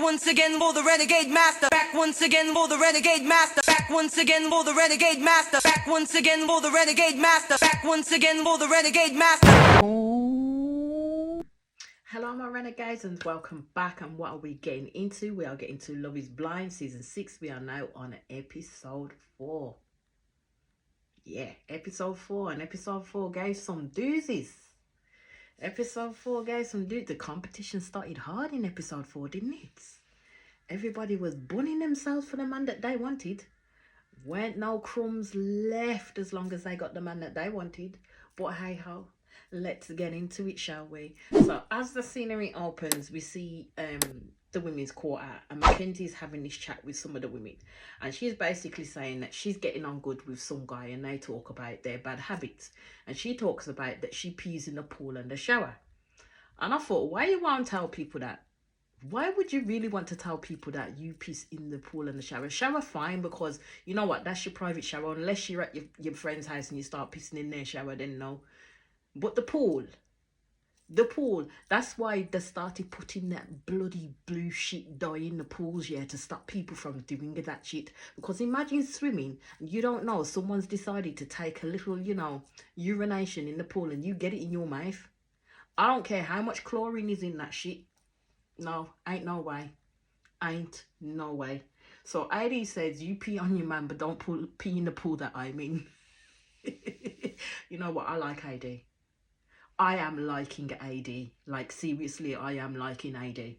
once again for the renegade master. Back once again for the renegade master. Back once again for the renegade master. Back once again for the renegade master. Back once again for the renegade master. Hello my renegades and welcome back. And what are we getting into? We are getting to Love is Blind season 6. We are now on episode 4. Yeah, episode 4. And episode 4 gave some doozies. Episode 4 gave some doozies. The competition started hard in episode 4, didn't it? Everybody was bunning themselves for the man that they wanted. Weren't no crumbs left as long as they got the man that they wanted. But hey ho, let's get into it, shall we? So as the scenery opens, we see the women's quarter, and Mackenzie's having this chat with some of the women, and she's basically saying that she's getting on good with some guy, and they talk about their bad habits, and she talks about that she pees in the pool and the shower. And I thought, why you won't tell people that? Why would you really want to tell people that you piss in the pool and the shower? Shower fine, because you know what, that's your private shower. Unless you're at your friend's house and you start pissing in their shower, then no. But the pool, that's why they started putting that bloody blue shit dye in the pools, yeah, to stop people from doing that shit. Because imagine swimming and you don't know, someone's decided to take a little, urination in the pool and you get it in your mouth. I don't care how much chlorine is in that shit. No, ain't no way. Ain't no way. So ID says you pee on your man, but don't pee in the pool that I'm in. You know what? I like AD. I am liking AD. Like, seriously, I am liking AD.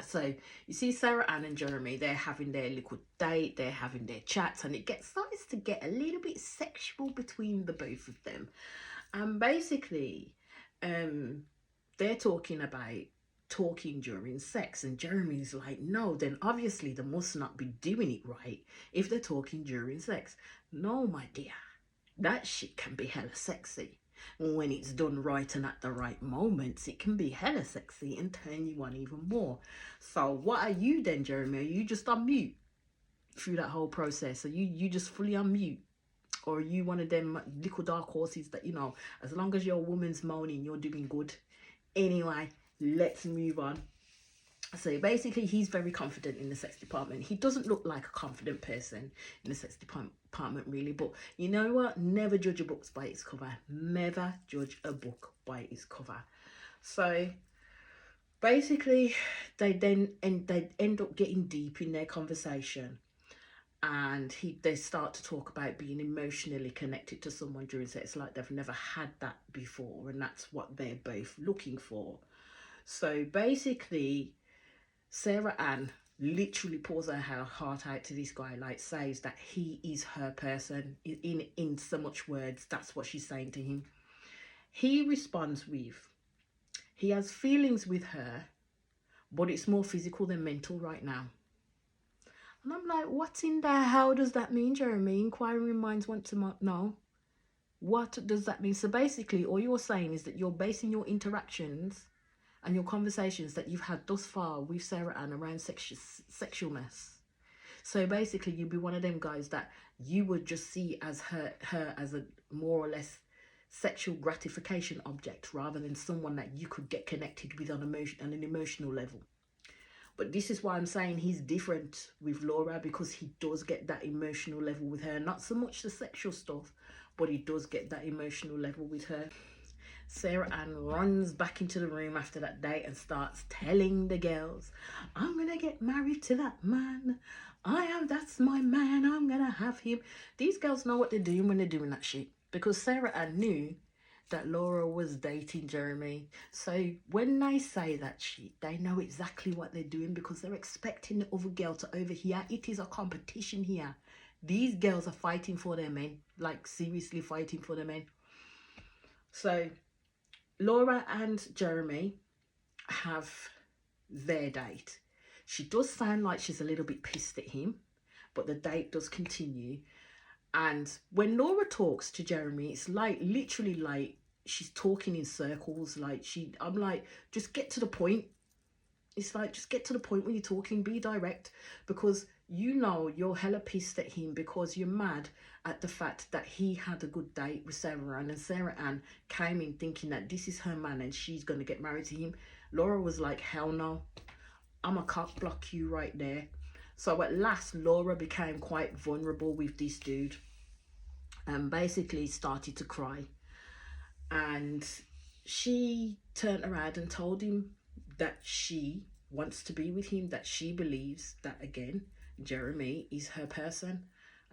So you see Sarah Ann and Jeremy, they're having their little date, they're having their chats, and it starts to get a little bit sexual between the both of them. And basically, they're talking about talking during sex, and Jeremy's like, no, then obviously they must not be doing it right if they're talking during sex. No, my dear, that shit can be hella sexy. When it's done right and at the right moments, it can be hella sexy and turn you on even more. So what are you then, Jeremy? Are you just on mute through that whole process? Are you just fully on mute? Or are you one of them little dark horses that, as long as your woman's moaning, you're doing good? Anyway, let's move on. So basically, he's very confident in the sex department. He doesn't look like a confident person in the sex department, really. But you know what? Never judge a book by its cover. Never judge a book by its cover. So basically, they end up getting deep in their conversation. And they start to talk about being emotionally connected to someone during sex, like they've never had that before. And that's what they're both looking for. So basically, Sarah Ann literally pours her heart out to this guy, like says that he is her person in so much words. That's what she's saying to him. He responds with, he has feelings with her, but it's more physical than mental right now. And I'm like, what in the hell does that mean, Jeremy? Inquiring minds want to know. What does that mean? So basically, all you're saying is that you're basing your interactions and your conversations that you've had thus far with Sarah Ann around sexualness. So basically, you'd be one of them guys that you would just see as her as a more or less sexual gratification object, rather than someone that you could get connected with on an emotional level. But this is why I'm saying he's different with Laura, because he does get that emotional level with her. Not so much the sexual stuff, but he does get that emotional level with her. Sarah Ann runs back into the room after that date and starts telling the girls, I'm gonna get married to that man. That's my man, I'm gonna have him. These girls know what they're doing when they're doing that shit, because Sarah Ann knew that Laura was dating Jeremy. So when they say that shit, they know exactly what they're doing, because they're expecting the other girl to overhear. It is a competition here. These girls are fighting for their men, like seriously fighting for their men. So Laura and Jeremy have their date. She does sound like she's a little bit pissed at him, but the date does continue. And when Laura talks to Jeremy, it's like literally like she's talking in circles. I'm like, just get to the point. It's like, just get to the point when you're talking, be direct, because you're hella pissed at him because you're mad at the fact that he had a good date with Sarah Ann, and Sarah Ann came in thinking that this is her man and she's going to get married to him. Laura was like, hell no. I'm a cock block you right there. So at last, Laura became quite vulnerable with this dude and basically started to cry. And she turned around and told him that she wants to be with him, that she believes that, again, Jeremy is her person,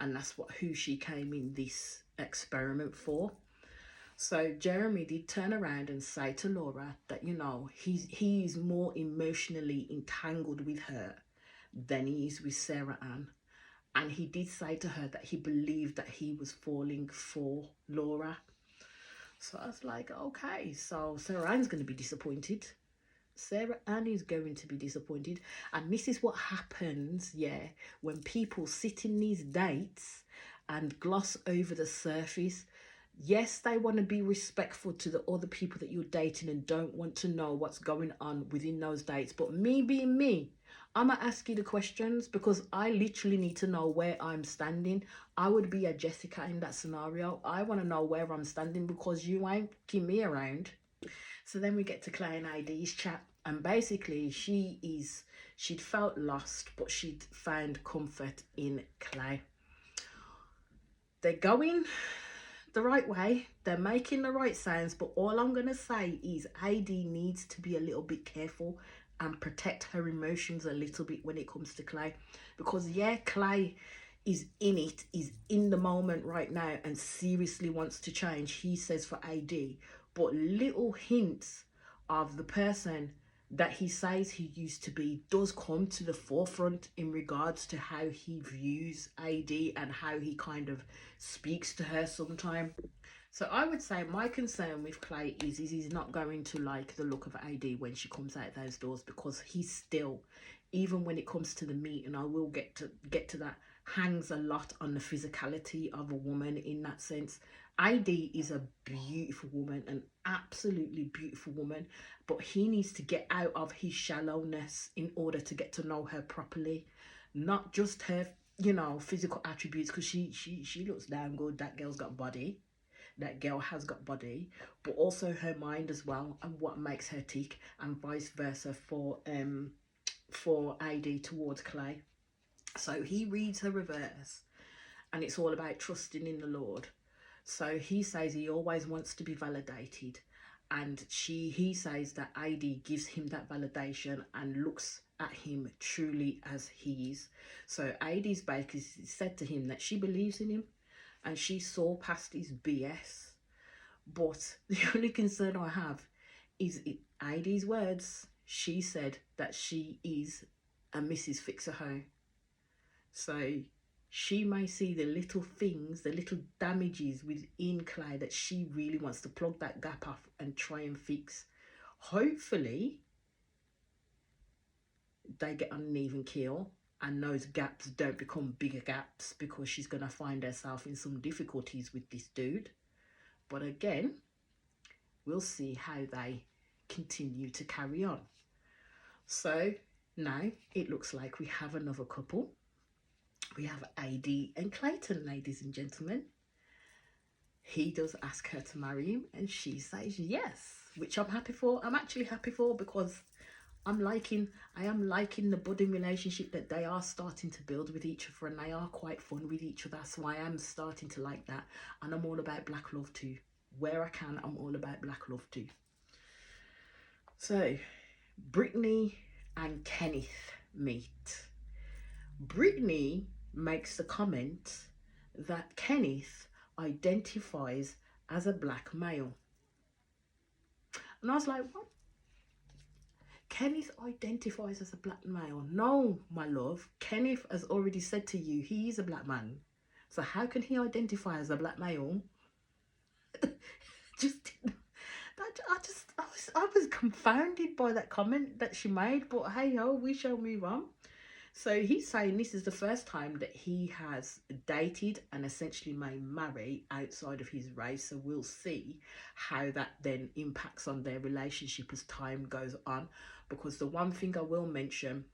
and that's who she came in this experiment for. So Jeremy did turn around and say to Laura that, you know, he's more emotionally entangled with her than he is with Sarah Ann. And he did say to her that he believed that he was falling for Laura. So I was like, okay, so Sarah Ann's going to be disappointed. Sarah Ann is going to be disappointed. And this is what happens, yeah, when people sit in these dates and gloss over the surface. Yes, they want to be respectful to the other people that you're dating and don't want to know what's going on within those dates. But me being me, I'm going to ask you the questions because I literally need to know where I'm standing. I would be a Jessica in that scenario. I want to know where I'm standing because you ain't keep me around. So then we get to Clay and ID's chat. And basically she'd felt lost, but she'd found comfort in Clay. They're going the right way, they're making the right sounds, but all I'm gonna say is ID needs to be a little bit careful and protect her emotions a little bit when it comes to Clay, because yeah, Clay is in the moment right now and seriously wants to change, he says, for ID, but little hints of the person that he says he used to be does come to the forefront in regards to how he views ID and how he kind of speaks to her sometimes. So I would say my concern with Clay is he's not going to like the look of ID when she comes out those doors, because he's still, even when it comes to the meat, and I will get to that, hangs a lot on the physicality of a woman in that sense. ID is a beautiful woman, an absolutely beautiful woman, but he needs to get out of his shallowness in order to get to know her properly, not just her, you know, physical attributes, because she looks damn good. That girl's got body. That girl has got body, but also her mind as well, and what makes her tick, and vice versa for ID towards Clay. So he reads her reverse, and it's all about trusting in the Lord. So he says he always wants to be validated, and he says that ID gives him that validation and looks at him truly as he is. So ID's basically said to him that she believes in him and she saw past his BS. But the only concern I have is ID's words. She said that she is a Mrs. Fix-A-Home. So she may see the little things, the little damages within Clay that she really wants to plug that gap off and try and fix. Hopefully, they get on an even keel and those gaps don't become bigger gaps, because she's going to find herself in some difficulties with this dude. But again, we'll see how they continue to carry on. So now it looks like we have another couple. We have ID and Clayton, ladies and gentlemen. He does ask her to marry him and she says yes, which I'm happy for. I'm actually happy for, because I am liking the budding relationship that they are starting to build with each other, and they are quite fun with each other. So I am starting to like that, and I'm all about black love too. Where I can, I'm all about black love too. So Brittany and Kenneth meet. Brittany makes the comment that Kenneth identifies as a black male. And I was like, what? Kenneth identifies as a black male? No, my love. Kenneth has already said to you he is a black man. So how can he identify as a black male? I was confounded by that comment that she made, but hey ho, we shall move on. So he's saying this is the first time that he has dated and essentially may marry outside of his race. So we'll see how that then impacts on their relationship as time goes on. Because the one thing I will mention,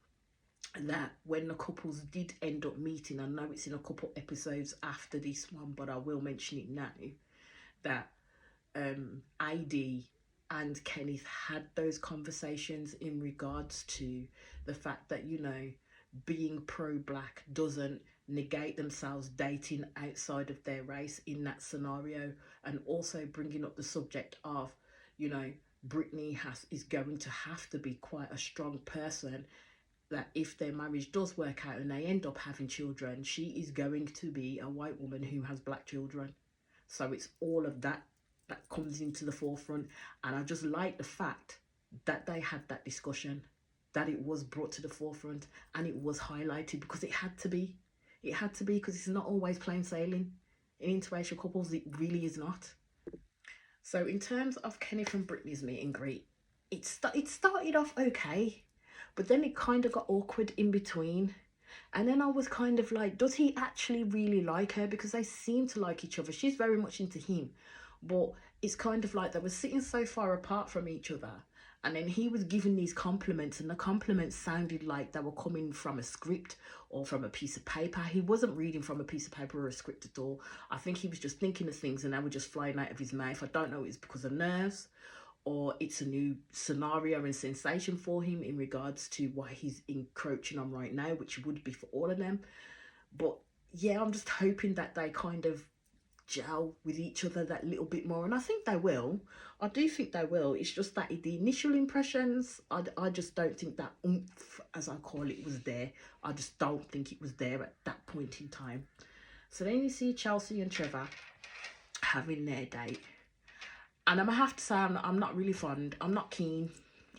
that when the couples did end up meeting, I know it's in a couple episodes after this one, but I will mention it now, that ID and Kenneth had those conversations in regards to the fact that, you know, being pro-black doesn't negate themselves dating outside of their race in that scenario, and also bringing up the subject of, you know, Brittany is going to have to be quite a strong person, that if their marriage does work out and they end up having children, she is going to be a white woman who has black children. So it's all of that that comes into the forefront. And I just like the fact that they had that discussion, that it was brought to the forefront and it was highlighted, because it had to be. It had to be, because it's not always plain sailing. In interracial couples, it really is not. So in terms of Kenneth and Brittany's meet and greet, it started off okay, but then it kind of got awkward in between. And then I was kind of like, does he actually really like her? Because they seem to like each other. She's very much into him. But it's kind of like they were sitting so far apart from each other. And then he was giving these compliments, and the compliments sounded like they were coming from a script or from a piece of paper. He wasn't reading from a piece of paper or a script at all. I think he was just thinking of things and they were just flying out of his mouth. I don't know if it's because of nerves, or it's a new scenario and sensation for him in regards to what he's encroaching on right now, which would be for all of them. But yeah, I'm just hoping that they kind of gel with each other that little bit more, and I think they will. I do think they will. It's just that the initial impressions, I just don't think that oomph, as I call it, was there. I just don't think it was there at that point in time. So then you see Chelsea and Trevor having their date, and I'm gonna have to say I'm not really fond. I'm not keen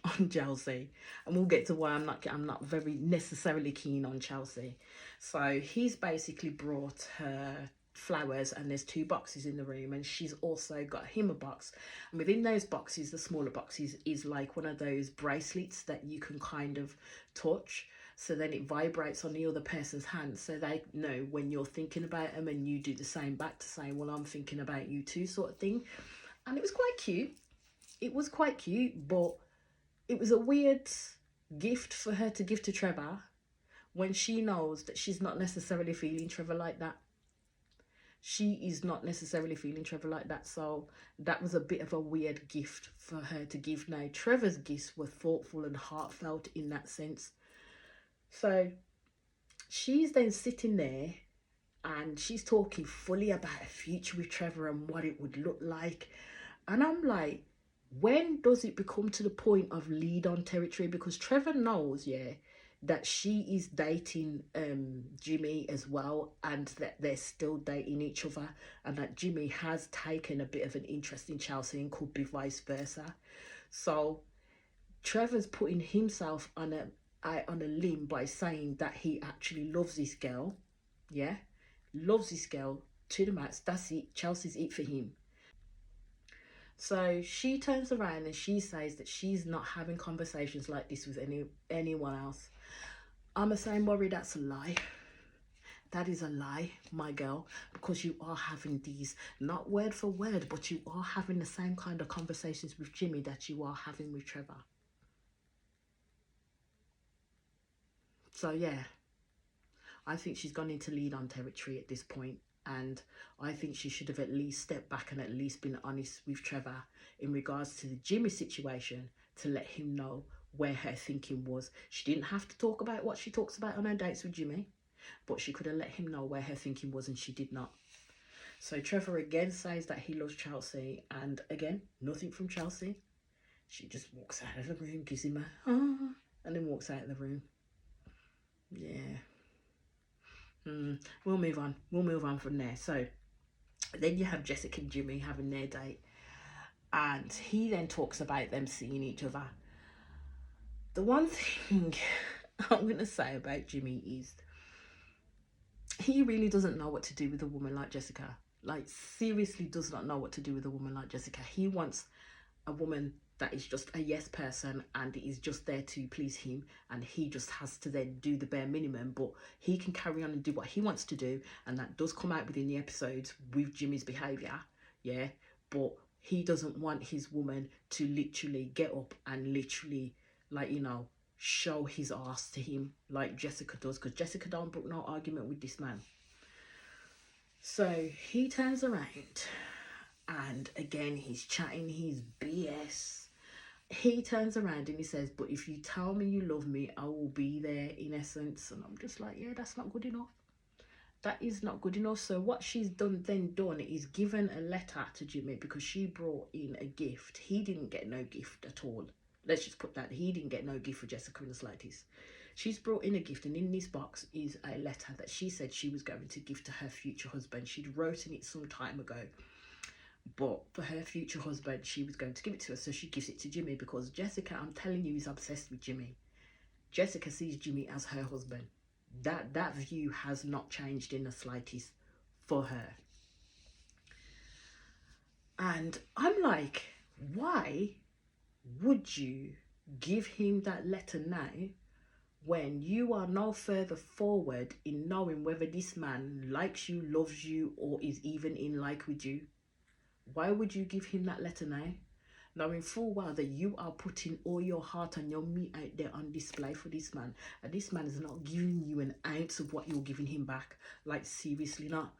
on Chelsea, and we'll get to why I'm not very necessarily keen on Chelsea. So he's basically brought her flowers, and there's 2 boxes in the room, and she's also got him a box, and within those boxes, the smaller boxes, is like one of those bracelets that you can kind of touch, so then it vibrates on the other person's hand, so they know when you're thinking about them, and you do the same back to say, well, I'm thinking about you too, sort of thing. And it was quite cute. It was quite cute, but it was a weird gift for her to give to Trevor when she knows that she's not necessarily feeling Trevor like that. She is not necessarily feeling Trevor like that. So that was a bit of a weird gift for her to give. Now, Trevor's gifts were thoughtful and heartfelt in that sense. So she's then sitting there and she's talking fully about a future with Trevor and what it would look like. And I'm like, when does it become to the point of lead on territory? Because Trevor knows, yeah, that she is dating Jimmy as well, and that they're still dating each other, and that Jimmy has taken a bit of an interest in Chelsea and could be vice versa. So Trevor's putting himself on a limb by saying that he actually loves this girl, yeah, loves this girl to the max. That's it. Chelsea's it for him. So she turns around and she says that she's not having conversations like this with anyone else. I'm a saying, Maury, that's a lie. That is a lie, my girl, because you are having these, not word for word, but you are having the same kind of conversations with Jimmy that you are having with Trevor. So yeah, I think she's gone into lead on territory at this point. And I think she should have at least stepped back and at least been honest with Trevor in regards to the Jimmy situation, to let him know where her thinking was. She didn't have to talk about what she talks about on her dates with Jimmy, but she could have let him know where her thinking was, and she did not. So Trevor again says that he loves Chelsea, and again, nothing from Chelsea. She just walks out of the room, gives him a and then walks out of the room. Yeah. We'll move on. We'll move on from there. So then you have Jessica and Jimmy having their date, and he then talks about them seeing each other. The one thing I'm going to say about Jimmy is he really doesn't know what to do with a woman like Jessica. Like, seriously does not know what to do with a woman like Jessica. He wants a woman that is just a yes person and is just there to please him, and he just has to then do the bare minimum, but he can carry on and do what he wants to do, and that does come out within the episodes with Jimmy's behaviour, yeah, but he doesn't want his woman to literally get up and literally, like, you know, show his ass to him like Jessica does, because Jessica don't brook no argument with this man. So he turns around And again, he's chatting his BS. He turns around and he says, but if you tell me you love me, I will be there, in essence. And I'm just like, yeah, that's not good enough. That is not good enough. So what she's done is given a letter to Jimmy because she brought in a gift. He didn't get no gift at all. Let's just put that. He didn't get no gift for Jessica in the slightest. She's brought in a gift, and in this box is a letter that she said she was going to give to her future husband. She'd written it some time ago, but for her future husband, she was going to give it to her. So she gives it to Jimmy because Jessica, I'm telling you, is obsessed with Jimmy. Jessica sees Jimmy as her husband. That view has not changed in the slightest for her. And I'm like, why would you give him that letter now when you are no further forward in knowing whether this man likes you, loves you, or is even in like with you? Why would you give him that letter now, knowing full well that you are putting all your heart and your meat out there on display for this man, and this man is not giving you an ounce of what you're giving him back? Like, seriously not.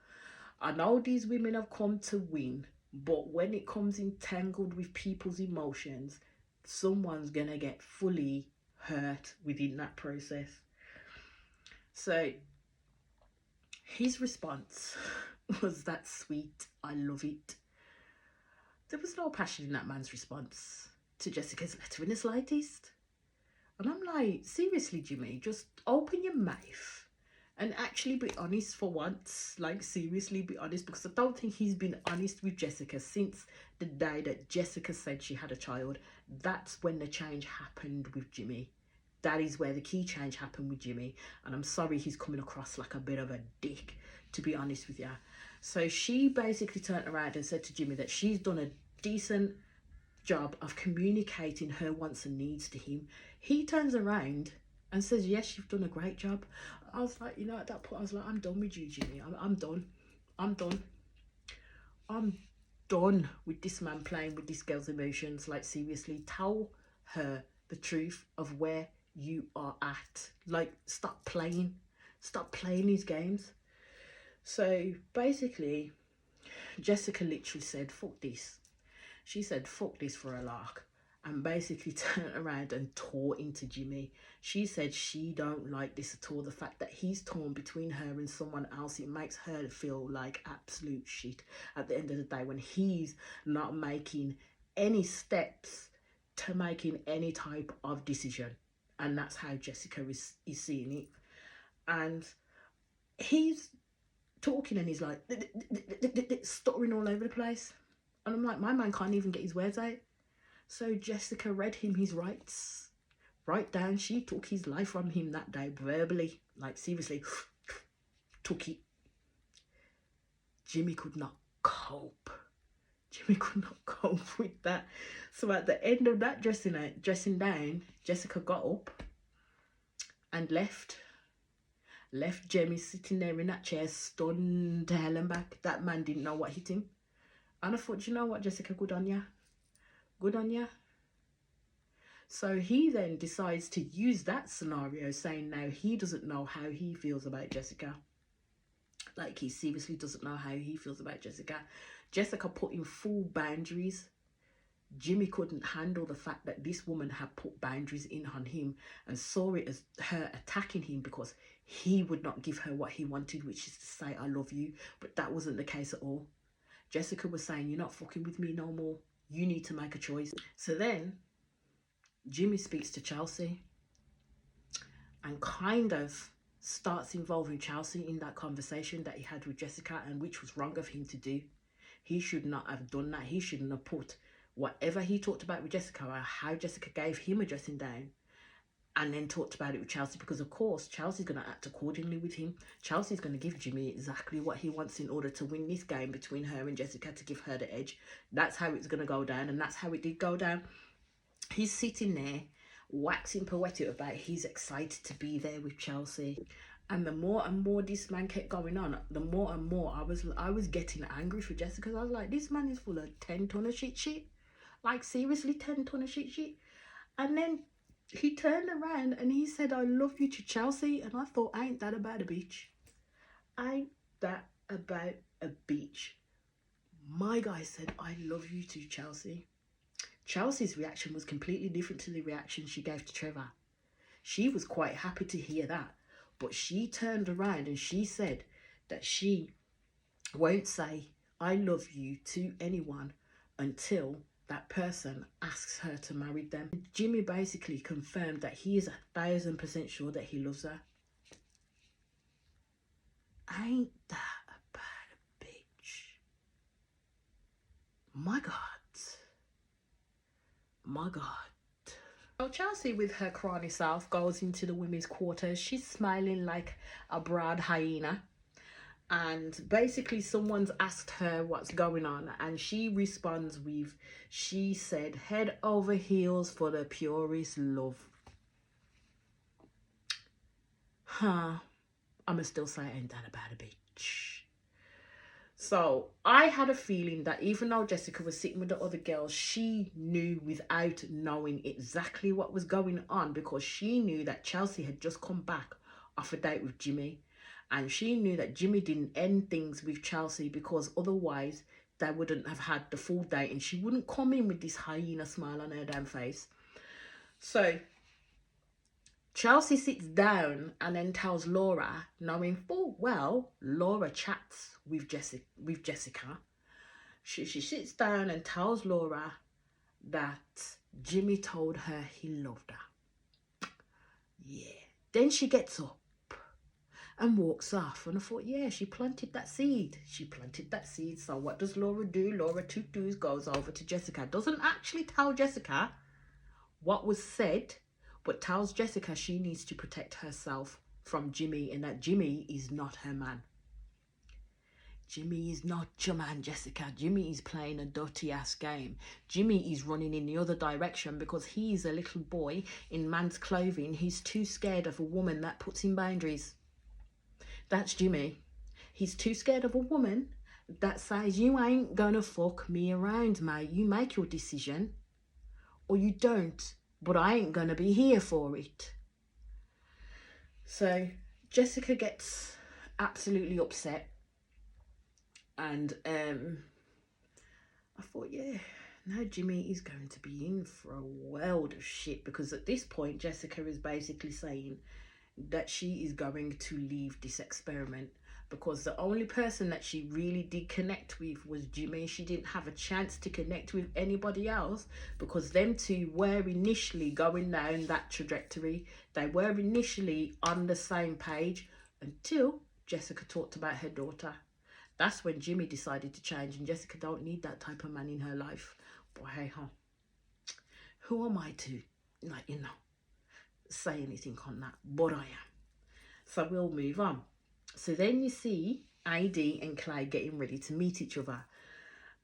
I know these women have come to win, but when it comes entangled with people's emotions, someone's gonna get fully hurt within that process. So his response was that sweet, I love it. There was no passion in that man's response to Jessica's letter in the slightest. And I'm like, seriously, Jimmy, just open your mouth and actually be honest for once. Like, seriously be honest, because I don't think he's been honest with Jessica since the day that Jessica said she had a child. That's when the change happened with Jimmy. That is where the key change happened with Jimmy. And I'm sorry he's coming across like a bit of a dick, to be honest with you. So she basically turned around and said to Jimmy that she's done a decent job of communicating her wants and needs to him. He turns around and says, yes, you've done a great job. I was like, you know, at that point, I was like, I'm done with you, Jimmy. I'm done. I'm done with this man playing with this girl's emotions. Like, seriously, tell her the truth of where you are at. Like, stop playing these games. So basically, Jessica literally said, fuck this. She said, fuck this for a lark, and basically turned around and tore into Jimmy. She said she don't like this at all. The fact that he's torn between her and someone else, it makes her feel like absolute shit at the end of the day when he's not making any steps to making any type of decision. And that's how Jessica is seeing it. And he's talking and he's like stuttering all over the place. And I'm like, my man can't even get his words out. So Jessica read him his rights. Right down, she took his life from him that day, verbally. Like, seriously, took it. Jimmy could not cope. Jimmy could not cope with that. So at the end of that dressing down, Jessica got up and left. Left Jimmy sitting there in that chair, stunned to hell and back. That man didn't know what hit him. And I thought, you know what, Jessica, good on ya. Good on ya. So he then decides to use that scenario, saying now he doesn't know how he feels about Jessica. Like, he seriously doesn't know how he feels about Jessica. Jessica put in full boundaries. Jimmy couldn't handle the fact that this woman had put boundaries in on him and saw it as her attacking him because he would not give her what he wanted, which is to say, I love you. But that wasn't the case at all. Jessica was saying, you're not fucking with me no more. You need to make a choice. So then Jimmy speaks to Chelsea and kind of starts involving Chelsea in that conversation that he had with Jessica, and which was wrong of him to do. He should not have done that. He shouldn't have put whatever he talked about with Jessica, or how Jessica gave him a dressing down, and then talked about it with Chelsea, because of course Chelsea's going to act accordingly with him. Chelsea's going to give Jimmy exactly what he wants in order to win this game between her and Jessica, to give her the edge. That's how it's going to go down, and that's how it did go down. He's sitting there waxing poetic about he's excited to be there with Chelsea. And the more and more this man kept going on, the more and more I was getting angry for Jessica. I was like, this man is full of 10 ton of shit. Like, seriously, 10 ton of shit. And then he turned around and he said, I love you to Chelsea. And I thought, ain't that about a beach? Ain't that about a beach? My guy said, I love you too, Chelsea. Chelsea's reaction was completely different to the reaction she gave to Trevor. She was quite happy to hear that, but she turned around and she said that she won't say I love you to anyone until that person asks her to marry them. Jimmy basically confirmed that he is 1,000% sure that he loves her. Ain't that a bad bitch? My God. My God. So Chelsea, with her crony self, goes into the women's quarters. She's smiling like a broad hyena. And basically someone's asked her what's going on, and she responds with, she said, head over heels for the purest love. I'ma still say ain't that about a bitch. So I had a feeling that even though Jessica was sitting with the other girls, she knew without knowing exactly what was going on, because she knew that Chelsea had just come back off a date with Jimmy. And she knew that Jimmy didn't end things with Chelsea, because otherwise they wouldn't have had the full date and she wouldn't come in with this hyena smile on her damn face. So Chelsea sits down and then tells Laura, knowing full well Laura chats with Jessica. She sits down and tells Laura that Jimmy told her he loved her. Yeah. Then she gets up and walks off, and I thought, yeah, she planted that seed. So what does Laura do? Laura goes over to Jessica, doesn't actually tell Jessica what was said, but tells Jessica she needs to protect herself from Jimmy, and that Jimmy is not her man. Jimmy is not your man, Jessica. Jimmy is playing a dirty ass game. Jimmy is running in the other direction because he's a little boy in man's clothing. He's too scared of a woman that puts in boundaries. That's Jimmy. He's too scared of a woman that says, you ain't gonna fuck me around, mate. You make your decision or you don't, but I ain't gonna be here for it. So Jessica gets absolutely upset, and I thought, yeah, now Jimmy is going to be in for a world of shit, because at this point Jessica is basically saying that she is going to leave this experiment, because the only person that she really did connect with was Jimmy. She didn't have a chance to connect with anybody else, because them two were initially going down that trajectory. They were initially on the same page until Jessica talked about her daughter. That's when Jimmy decided to change, and Jessica don't need that type of man in her life. But hey, who am I to, say anything on that? But I am. So we'll move on. So then you see AD and Clay getting ready to meet each other,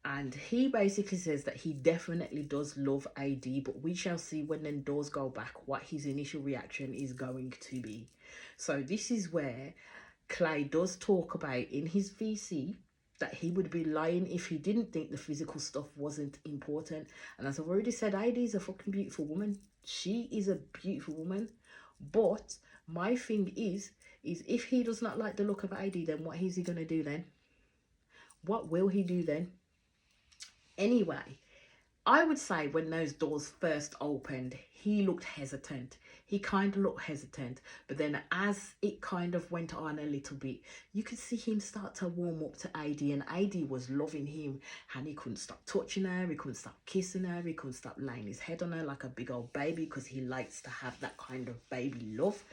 and he basically says that he definitely does love AD, but we shall see when the doors go back what his initial reaction is going to be. So this is where Clay does talk about in his VC that he would be lying if he didn't think the physical stuff wasn't important. And as I've already said, AD is a fucking beautiful woman. She is a beautiful woman. But my thing is if he does not like the look of AD, then what is he going to do then? What will he do then? Anyway, I would say when those doors first opened, he looked hesitant. He kind of looked hesitant. But then as it kind of went on a little bit, you could see him start to warm up to AD. And AD was loving him. And he couldn't stop touching her. He couldn't stop kissing her. He couldn't stop laying his head on her like a big old baby, because he likes to have that kind of baby love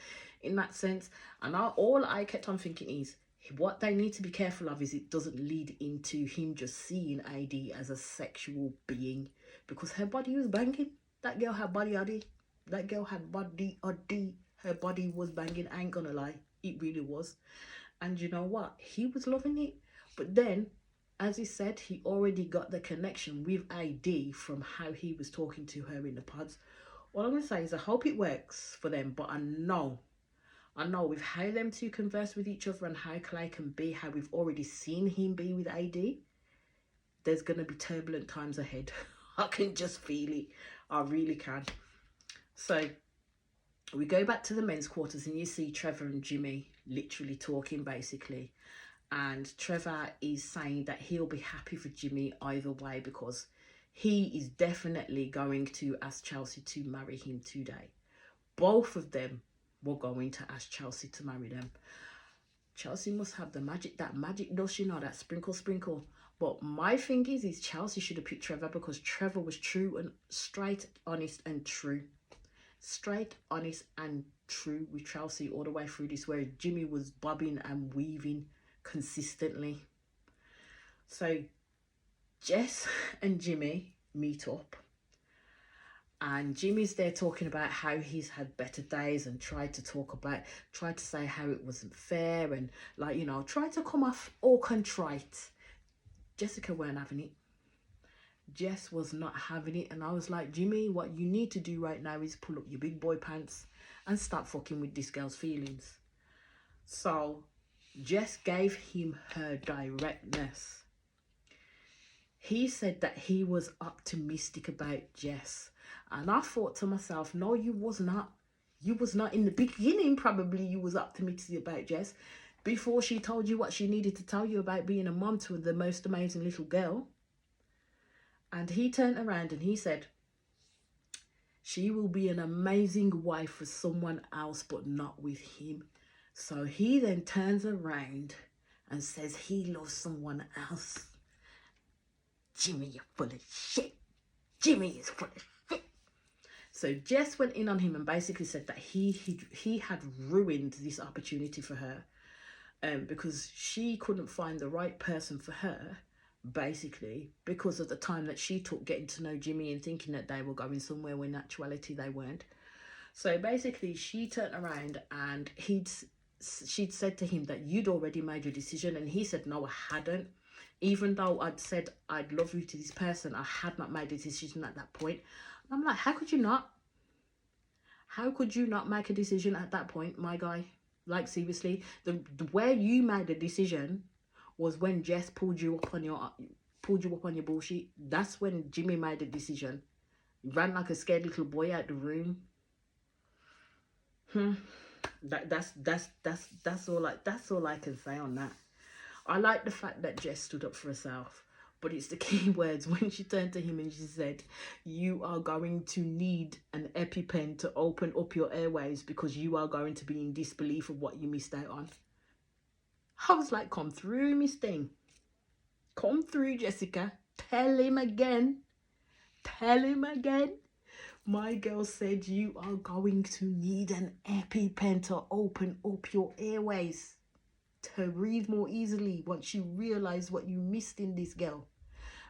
in that sense. And all I kept on thinking is, what they need to be careful of is it doesn't lead into him just seeing AD as a sexual being, because her body was banging. That girl had body oddy. That girl had body oddy. Her body was banging. I ain't gonna lie, it really was. And you know what? He was loving it. But then, as he said, he already got the connection with AD from how he was talking to her in the pods. All I'm gonna say is I hope it works for them, but I know with how them two converse with each other and how Clay can be, how we've already seen him be with AD, there's going to be turbulent times ahead. I can just feel it. I really can. So we go back to the men's quarters and you see Trevor and Jimmy literally talking basically. And Trevor is saying that he'll be happy for Jimmy either way, because he is definitely going to ask Chelsea to marry him today. Both of them were going to ask Chelsea to marry them. Chelsea must have the magic, that magic dust, you know, that sprinkle, sprinkle. But my thing is Chelsea should have picked Trevor, because Trevor was true and straight, honest and true. Straight, honest and true with Chelsea all the way through this, where Jimmy was bobbing and weaving consistently. So Jess and Jimmy meet up, and Jimmy's there talking about how he's had better days, and tried to say how it wasn't fair, and, like, you know, tried to come off all contrite. Jessica weren't having it. Jess was not having it, and I was like, Jimmy, what you need to do right now is pull up your big boy pants and start fucking with this girl's feelings. So Jess gave him her directness. He said that he was optimistic about Jess, and I thought to myself, no, you was not. You was not. In the beginning, probably you was optimistic about Jess before she told you what she needed to tell you about being a mom to the most amazing little girl. And he turned around and he said, she will be an amazing wife for someone else, but not with him. So he then turns around and says he loves someone else. Jimmy, you're full of shit. Jimmy is full of shit. So Jess went in on him and basically said that he had ruined this opportunity for her, because she couldn't find the right person for her, basically because of the time that she took getting to know Jimmy and thinking that they were going somewhere when in actuality they weren't. So basically she turned around and she'd said to him that you'd already made your decision, and he said no, I hadn't. Even though I'd said I'd love you to this person, I had not made a decision at that point. And I'm like, how could you not? How could you not make a decision at that point, my guy? Like, seriously, the way you made a decision was when Jess pulled you up on your bullshit. That's when Jimmy made a decision. He ran like a scared little boy out the room. That's all I can say on that. I like the fact that Jess stood up for herself, but it's the key words when she turned to him and she said, you are going to need an EpiPen to open up your airways, because you are going to be in disbelief of what you missed out on. I was like, come through, Miss Thing. Come through, Jessica. Tell him again. Tell him again. My girl said you are going to need an EpiPen to open up your airways, to breathe more easily once you realise what you missed in this girl.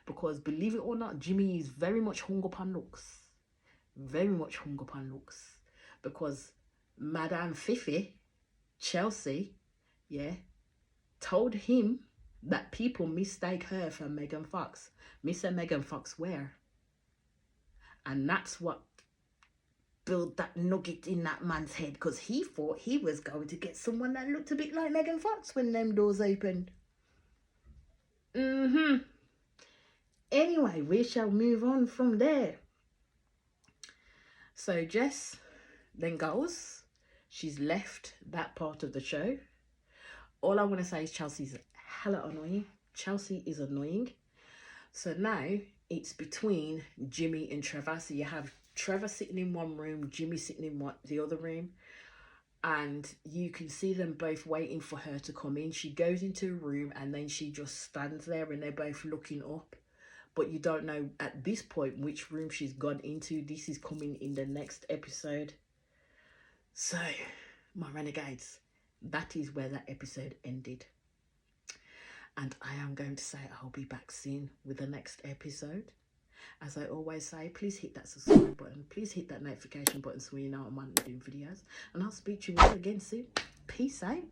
Because believe it or not, Jimmy is very much hung up on looks. Very much hung up on looks. Because Madame Fifi, Chelsea, yeah, told him that people mistake her for Megan Fox. Miss Megan Fox where? And that's what built that nugget in that man's head, because he thought he was going to get someone that looked a bit like Megan Fox when them doors opened. Anyway, we shall move on from there. So Jess then goes. She's left that part of the show. All I want to say is Chelsea's hella annoying. Chelsea is annoying. So now it's between Jimmy and Trevor. So you have Trevor sitting in one room, Jimmy sitting in the other room. And you can see them both waiting for her to come in. She goes into a room and then she just stands there and they're both looking up. But you don't know at this point which room she's gone into. This is coming in the next episode. So, my renegades, that is where that episode ended. And I am going to say I'll be back soon with the next episode. As I always say, please hit that subscribe button. Please hit that notification button so you know I'm doing videos. And I'll speak to you all again soon. Peace out.